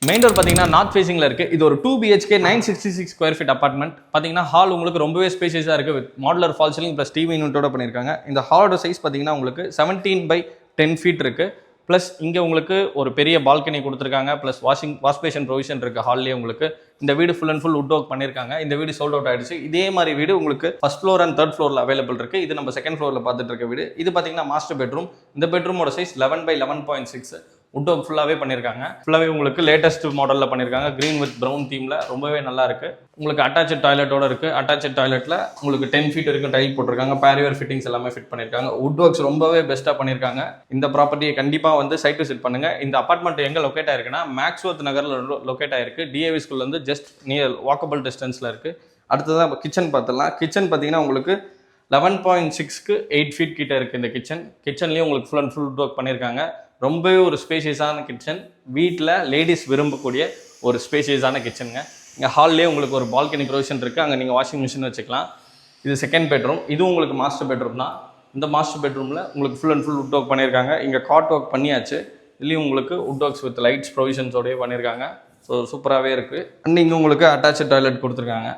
Main door பார்த்தீங்கன்னா north ஃபேசிங்கில் இருக்குது. இது ஒரு 2 BHK 966 ஸ்கொயர் ஃபீட் அப்பார்ட்மெண்ட். பார்த்தீங்கன்னா ஹால் உங்களுக்கு ரொம்பவே ஸ்பேஷியஸாக இருக்குது. With modular false ceiling plus TV யூனிட்டோட பண்ணியிருக்காங்க. இந்த ஹாலோட சைஸ் பார்த்தீங்கன்னா உங்களுக்கு 17/10 ஃபீட் இருக்குது. ப்ளஸ் இங்கே உங்களுக்கு ஒரு பெரிய பால்கனி கொடுத்துருக்காங்க. ப்ளஸ் வாஷ் பேஷன் ப்ரொவிஷன் இருக்குது ஹால்லேயே உங்களுக்கு. இந்த வீடு full and full would work பண்ணியிருக்காங்க. இந்த வீடு சோல்ட் அவுட் ஆயிடுச்சு. இதே மாதிரி வீடு உங்களுக்கு ஃபர்ஸ்ட் ஃப்ளோர் அண்ட் தேர்ட் ஃப்ளோரில் அவைலபிள் இருக்குது. இது நம்ம செகண்ட் ஃப்ளோரில் பார்த்துட்டு இருக்க வீடு. இது பார்த்தீங்கன்னா மாஸ்டர் பெட்ரூம். இந்த பெட்ரூமோட சைஸ் 11/11.6. வுட் ஒர்க் ஃபுல்லாகவே பண்ணியிருக்காங்க. ஃபுல்லாகவே உங்களுக்கு லேட்டஸ்ட் மாடலில் பண்ணியிருக்காங்க. க்ரீன் வித் ப்ரௌன் தீமில் ரொம்பவே நல்லா இருக்குது. உங்களுக்கு அட்டாச் டாய்லெட்டோட இருக்குது. அட்டாச் டாய்லெட்டில் உங்களுக்கு 10 ஃபீட் வரைக்கும் டைல் போட்டிருக்காங்க. பேரியர் ஃபிட்டிங்ஸ் எல்லாமே ஃபிட் பண்ணியிருக்காங்க. வுட் ஒர்க்ஸ் ரொம்பவே பெஸ்ட்டாக பண்ணியிருக்காங்க. இந்த ப்ராப்பர்ட்டியை கண்டிப்பாக வந்து சைட் விசிட் பண்ணுங்கள். இந்த அப்பார்ட்மெண்ட் எங்கே லொக்கேட் ஆயிருக்குன்னா மேக்ஸ்வர்த் நகரில் லொக்கேட் ஆயிருக்கு. டிஏவி ஸ்கூல்லேருந்து ஜஸ்ட் நியர் வாக்கபிள் டிஸ்டன்ஸில் இருக்குது. அடுத்ததான் கிச்சன் பார்த்துடலாம். கிச்சன் பார்த்தீங்கன்னா உங்களுக்கு 11.6க்கு 8 ஃபீட் கிட்ட இருக்குது இந்த கிச்சன். கிச்சன்லேயும் உங்களுக்கு full and full would work பண்ணியிருக்காங்க. ரொம்பவே ஒரு ஸ்பேஷியஸான கிச்சன். வீட்டில் லேடிஸ் விரும்பக்கூடிய ஒரு ஸ்பேஷியஸான கிச்சனுங்க. இங்கே ஹால்லேயே உங்களுக்கு ஒரு பால்கனி ப்ரொவிஷன் இருக்குது. அங்கே நீங்கள் வாஷிங் மிஷின் வச்சுக்கலாம். இது செகண்ட் பெட்ரூம். இதுவும் உங்களுக்கு மாஸ்டர் பெட்ரூம் தான். இந்த மாஸ்டர் பெட்ரூமில் உங்களுக்கு full and full would work பண்ணியிருக்காங்க. இங்கே காட் ஒர்க் பண்ணியாச்சு. இதுலேயும் உங்களுக்கு வுட் ஒர்க்ஸ் வித் லைட்ஸ் ப்ரொவிஷன்ஸோடய பண்ணியிருக்காங்க. ஸோ சூப்பராகவே இருக்குது. அண்ட் இங்கே உங்களுக்கு அட்டாச் டாய்லெட் கொடுத்துருக்காங்க.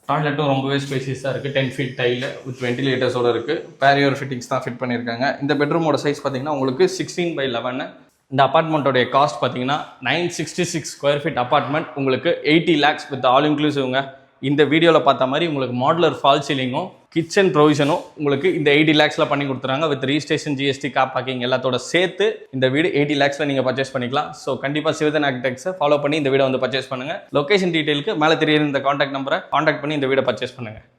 டாய்லெட்டும் ரொம்பவே ஸ்பேஷியஸாக இருக்குது. 10 ஃபீட் டைல் வித் வென்டிலேட்டர்ஸோடு இருக்குது. பேரியர் ஃபிட்டிங்ஸ் தான் ஃபிட் பண்ணியிருக்காங்க. இந்த பெட்ரூமோட சைஸ் பார்த்தீங்கன்னா உங்களுக்கு 16/11. இந்த அப்பார்ட்மெண்ட்டோடைய காஸ்ட் பார்த்தீங்கன்னா 966 ஸ்கொயர் ஃபீட் அப்பார்ட்மெண்ட் உங்களுக்கு 80 lakhs வித் ஆல் இன்க்ளூசிவ்ங்க. இந்த வீடியோவில் பார்த்த மாதிரி உங்களுக்கு மாடுலர் ஃபால் சீலிங்கும் கிச்சன் ப்ரொவிஷனும் உங்களுக்கு இந்த 80 lakhsல பண்ணி கொடுத்துறாங்க. With registration, GST, car parking எல்லாத்தோட சேர்த்து இந்த வீடு 80 lakhsல நீங்கள் பர்ச்சேஸ் பண்ணிக்கலாம். ஸோ கண்டிப்பாக சிவதன் ஆர்கிடெக்ட்ஸை ஃபாலோ பண்ணி இந்த வீடை வந்து பர்ச்சேஸ் பண்ணுங்கள். லொகேஷன் டீட்டெயிலுக்கு மேலே தெரியுற இந்த காண்டாக்ட் நம்பரை காண்டாக்ட் பண்ணி இந்த வீடை பர்ச்சேஸ் பண்ணுங்கள்.